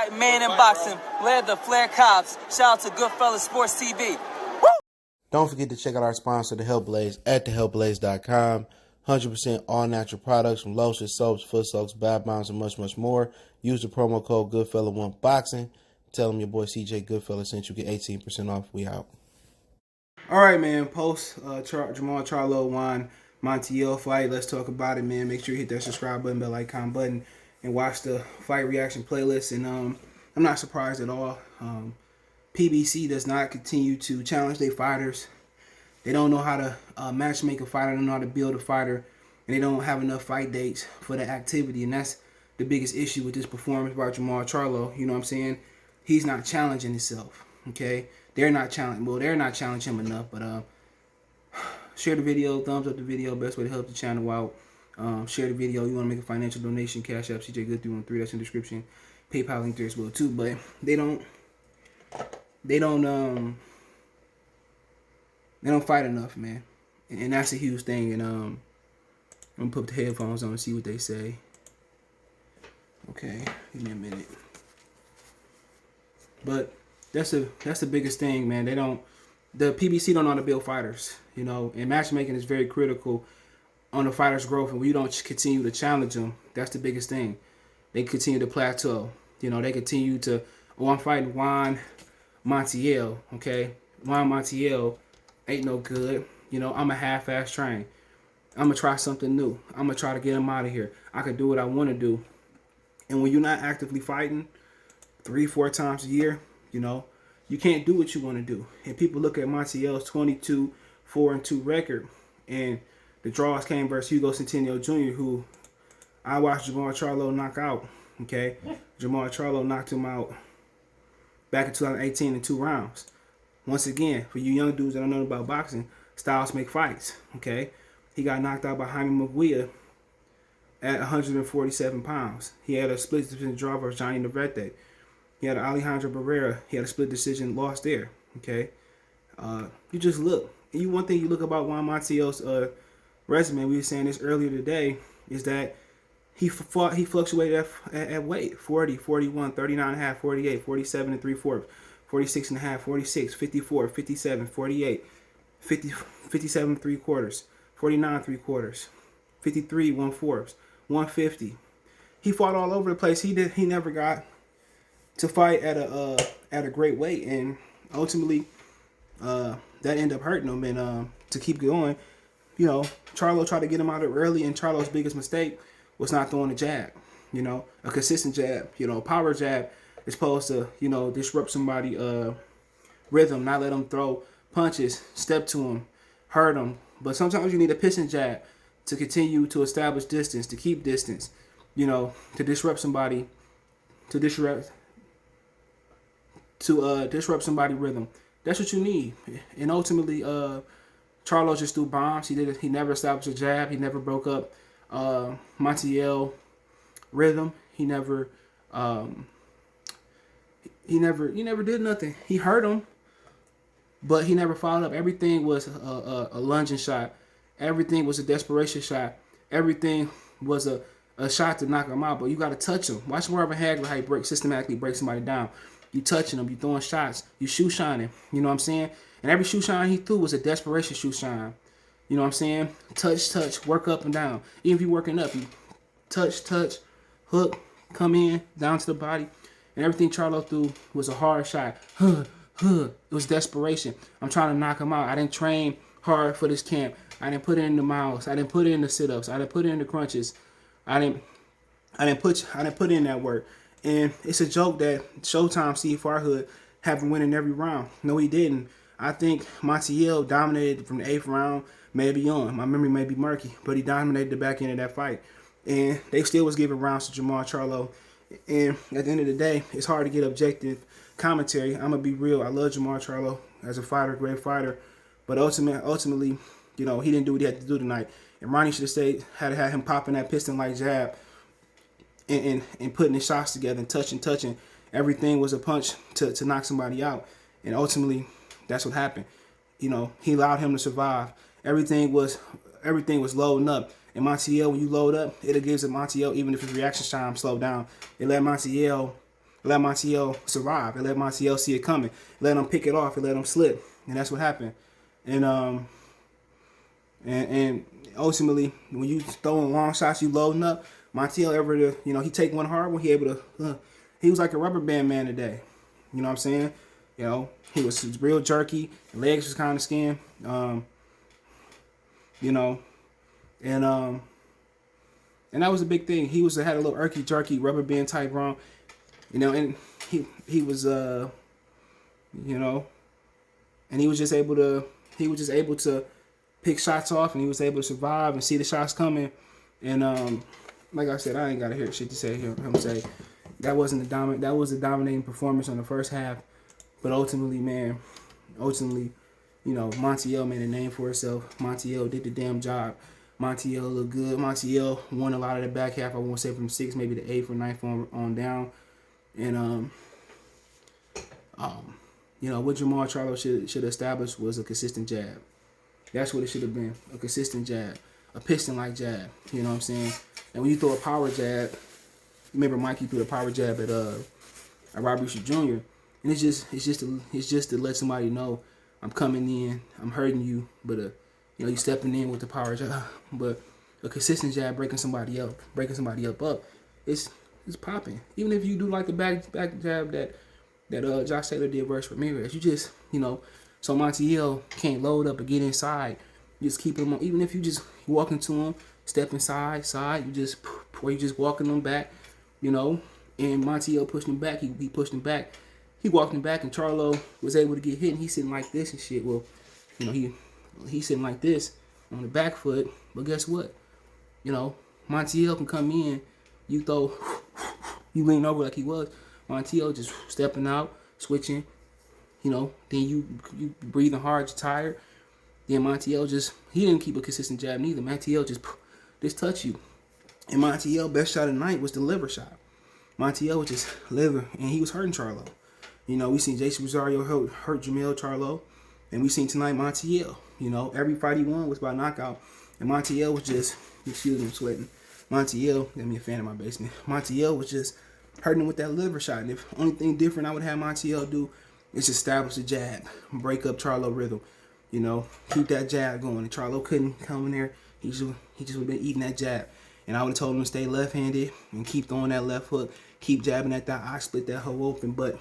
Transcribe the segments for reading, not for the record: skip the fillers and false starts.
Right, man in boxing, led the Flair Cops. Shout out to Goodfellas Sports TV. Woo! Don't forget to check out our sponsor, The Health Blaze, at thehealthblaze.com. 100% all natural products from lotions, soaps, foot soaks, bath bombs, and much, much more. Use the promo code Goodfella1Boxing. Tell them your boy CJ Goodfella sent you. Get 18% off. We out. All right, man. Post Jermall, Charlo, Juan, Montiel fight. Let's talk about it, man. Make sure you hit that subscribe button, bell icon button, and watch the fight reaction playlist. And I'm not surprised at all. PBC does not continue to challenge their fighters. They don't know how to matchmake a fighter. They don't know how to build a fighter. And they don't have enough fight dates for the activity. And that's the biggest issue with this performance by Jermall Charlo. You know what I'm saying? He's not challenging himself. Okay? They're not challenging. Well, they're not challenging him enough. But share the video. Thumbs up the video. Best way to help the channel out. Share the video. You want to make a financial donation. Cash App, CJ Good 313. That's in the description. PayPal link there as well, too. But they don't fight enough, man. And that's a huge thing. And I'm gonna put the headphones on and see what they say. Okay, give me a minute. But that's the biggest thing, man. The PBC don't know how to build fighters, you know, and matchmaking is very critical on the fighter's growth, and we don't continue to challenge them. That's the biggest thing. They continue to plateau. You know, they continue to, I'm fighting Juan Montiel, okay? Juan Montiel ain't no good. You know, I'm a half-ass train. I'm going to try something new. I'm going to try to get him out of here. I can do what I want to do. And when you're not actively fighting 3-4 times a year, you know, you can't do what you want to do. And people look at Montiel's 22-4-2 record, and the draws came versus Hugo Centennial Jr., who I watched Jermall Charlo knock out, okay? Jermall Charlo knocked him out back in 2018 in 2 rounds. Once again, for you young dudes that don't know about boxing, styles make fights, okay? He got knocked out by Jaime Maguia at 147 pounds. He had a split decision draw versus Johnny Navarrete. He had Alejandro Barrera. He had a split decision loss there, okay? You just look. And one thing you look about Juan Montiel's resume, we were saying this earlier today, is that he fluctuated at weight. 40, 41, 39.5, 48, 47 3/4, 46.5, 46, 54, 57, 48, 50, 57 3/4, 49 3/4, 53 1/4, 150. He fought all over the place. He never got to fight at a great weight, and ultimately that ended up hurting him. And to keep going, you know, Charlo tried to get him out of early, and Charlo's biggest mistake was not throwing a jab. You know, a consistent jab. You know, a power jab is supposed to, you know, disrupt somebody's rhythm, not let them throw punches, step to him, hurt him. But sometimes you need a piston jab to continue to establish distance, to keep distance, you know, to disrupt somebody, to disrupt somebody's rhythm. That's what you need. And ultimately, Charlo just threw bombs. He never established a jab. He never broke up Montiel rhythm. He never did nothing. He hurt him, but he never followed up. Everything was a lunging shot. Everything was a desperation shot. Everything was a shot to knock him out, but you got to touch him. Watch Marvin Hagler how he systematically breaks somebody down. You touching him, you throwing shots, you shoe shining. You know what I'm saying? And every shoe shine he threw was a desperation shoe shine. You know what I'm saying? Touch, work up and down. Even if you're working up, you touch, hook, come in, down to the body. And everything Charlo threw was a hard shot. It was desperation. I'm trying to knock him out. I didn't train hard for this camp. I didn't put it in the miles. I didn't put it in the sit-ups. I didn't put it in the crunches. I didn't put in that work. And it's a joke that Showtime Steve Farhood had him winning every round. No, he didn't. I think Montiel dominated from the 8th round, maybe on. My memory may be murky, but he dominated the back end of that fight. And they still was giving rounds to Jermall Charlo. And at the end of the day, it's hard to get objective commentary. I'm going to be real. I love Jermall Charlo as a fighter, great fighter. But ultimately, you know, he didn't do what he had to do tonight. And Ronnie should have had him popping that piston-like jab and putting his shots together and touching. Everything was a punch to knock somebody out. And ultimately, that's what happened. You know, he allowed him to survive. Everything was loading up. And Montiel, when you load up, it gives Montiel, even if his reaction time slowed down, it let Montiel let Montiel survive. It let Montiel see it coming. Let him pick it off. It let him slip. And that's what happened. And ultimately, when you throwing long shots, you loading up. Montiel ever to, he take one hard one, he able to, he was like a rubber band man today. You know what I'm saying? He was real jerky. Legs was kind of skinned. And that was a big thing. He had a little irky jerky rubber band type wrong, and he was and he was just able to pick shots off, and he was able to survive and see the shots coming. And like I said, I ain't gotta hear shit to say him say that was a dominating performance on the first half, but ultimately, Montiel made a name for himself. Montiel did the damn job. Montiel looked good. Montiel won a lot of the back half. I won't say from 6, maybe the 8th or 9th on down. And what Jermall Charlo should establish was a consistent jab. That's what it should have been. A consistent jab. A piston-like jab. You know what I'm saying? And when you throw a power jab, remember Mikey threw a power jab at Robert Bush Jr. And it's just to let somebody know I'm coming in, I'm hurting you, but you stepping in with the power jab. But a consistent jab breaking somebody up, it's popping. Even if you do like the back jab that Josh Taylor did versus Ramirez, you just so Montiel can't load up and get inside. You just keep him on. Even if you just walk into him, step inside, you just walking him back, and Montiel pushed him back. He pushed him back. He walked him back, and Charlo was able to get hit, and he's sitting like this and shit. Well, he's sitting like this on the back foot, but guess what? Montiel can come in, you lean over like he was. Montiel just stepping out, switching, then you breathing hard, you're tired. Then Montiel he didn't keep a consistent jab neither. Montiel just touch you. And Montiel best shot of the night was the liver shot. Montiel was just liver, and he was hurting Charlo. We seen Jason Rosario hurt Jermall Charlo, and we seen tonight Montiel. Every fight he won was by knockout, and Montiel was just, excuse me, I'm sweating. Montiel, let me a fan in my basement. Montiel was just hurting him with that liver shot. And if only thing different I would have Montiel do is establish a jab, break up Charlo rhythm. Keep that jab going. And Charlo couldn't come in there. He just would have been eating that jab. And I would have told him to stay left-handed and keep throwing that left hook, keep jabbing at that eye, split that hoe open. But,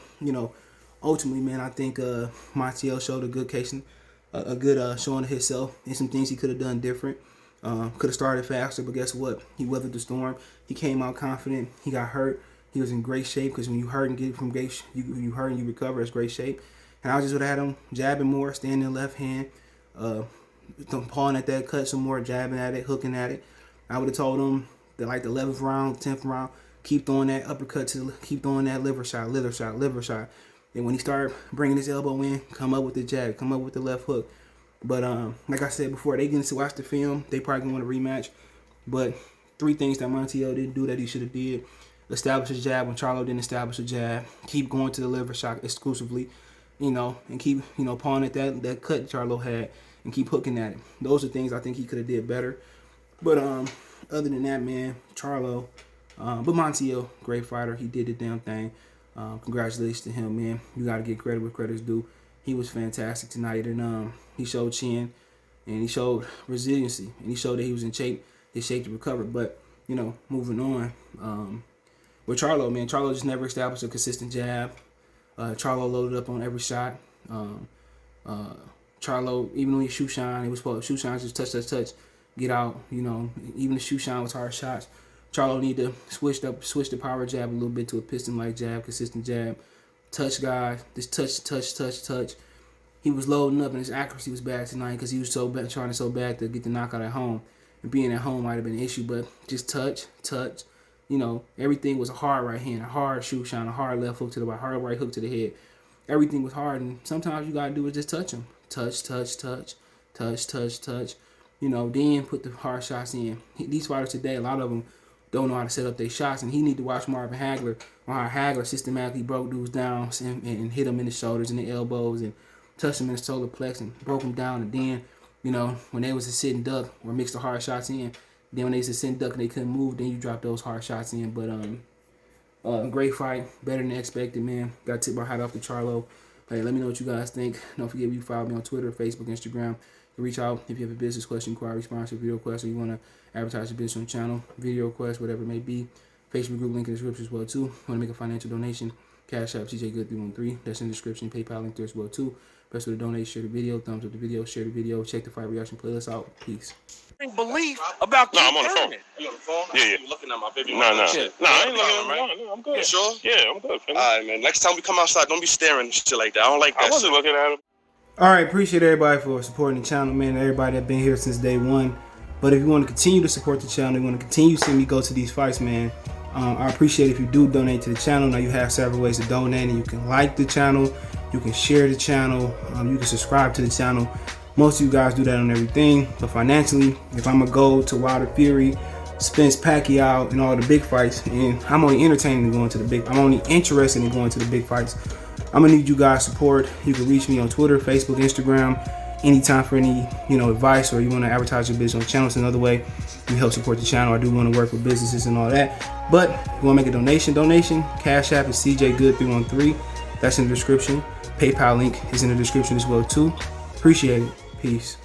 ultimately, man, I think Montiel showed a good case, a good showing of himself and some things he could have done different. Could have started faster, but guess what? He weathered the storm. He came out confident. He got hurt. He was in great shape because when you hurt and get from great, you hurt and you recover, it's great shape. And I just would have had him jabbing more, standing left hand, pawing at that cut some more, jabbing at it, hooking at it. I would have told him that like the 11th round, 10th round, keep throwing that uppercut keep throwing that liver shot. And when he started bringing his elbow in, come up with the jab, come up with the left hook. But like I said before, they get to watch the film. They probably gonna want a rematch. But 3 things that Montiel didn't do that he should have did: establish a jab when Charlo didn't establish a jab. Keep going to the liver shot exclusively, and keep pawing at that cut Charlo had, and keep hooking at it. Those are things I think he could have did better. But other than that, man, Charlo, but Montiel, great fighter. He did the damn thing. Congratulations to him, man. You got to get credit where credit's due. He was fantastic tonight, and he showed chin, and he showed resiliency, and he showed that he was in shape, his shape to recover. But moving on, with Charlo, man, Charlo just never established a consistent jab. Charlo loaded up on every shot. Charlo, even when he shoe shine, it was supposed to shoe shine, just touch, get out. Even the shoe shine was hard shots. Charlo need to switch the power jab a little bit to a piston-like jab, consistent jab. Touch guys, just touch. He was loading up, and his accuracy was bad tonight because he was trying so bad to get the knockout at home. And being at home might have been an issue, but just touch. Everything was a hard right hand, a hard shoe shine, a hard left hook to the right, hard right hook to the head. Everything was hard, and sometimes you gotta do is just touch him. Touch. Then put the hard shots in. These fighters today, a lot of them don't know how to set up their shots, and he need to watch Marvin Hagler on how Hagler systematically broke dudes down and hit them in the shoulders and the elbows and touched them in the solar plex and broke them down. And then, when they was a sit and duck or mix the hard shots in, then when they was a sit and duck and they couldn't move, then you drop those hard shots in. But Great fight, better than expected, man. Got to tip my hat off to Charlo. Hey, let me know what you guys think. Don't forget, you follow me on Twitter, Facebook, Instagram. You can reach out if you have a business question, inquiry, sponsor, video request, or you want to advertise your business on the channel, video request, whatever it may be. Facebook group link in the description as well, too. Want to make a financial donation, Cash App, CJGood313. That's in the description. PayPal link there as well, too. Best way to donate, share the video, thumbs up the video, share the video, check the fight reaction playlist out. Peace. Belief about I'm on the phone. You on the phone? Yeah. You looking at my baby? No, I ain't looking right? No, I'm good. You sure? Yeah, I'm good. All right, man. Next time we come outside, don't be staring and shit like that. I don't like that. I wasn't looking at him. All right, appreciate everybody for supporting the channel, man. Everybody that been here since day one. But if you want to continue to support the channel, you want to continue to see me go to these fights, man, I appreciate if you do donate to the channel. Now you have several ways to donate, and you can like the channel, you can share the channel, you can subscribe to the channel. Most of you guys do that on everything, but financially, if I'm gonna go to Wilder Fury, Spence Pacquiao, and all the big fights, and I'm only entertaining in going to the big, I'm only interested in going to the big fights, I'm gonna need you guys' support. You can reach me on Twitter, Facebook, Instagram, anytime for any, advice, or you want to advertise your business on the channel. It's another way you help support the channel. I do want to work with businesses and all that. But if you want to make a donation, Cash App is CJGood313. That's in the description. PayPal link is in the description as well too. Appreciate it. Peace.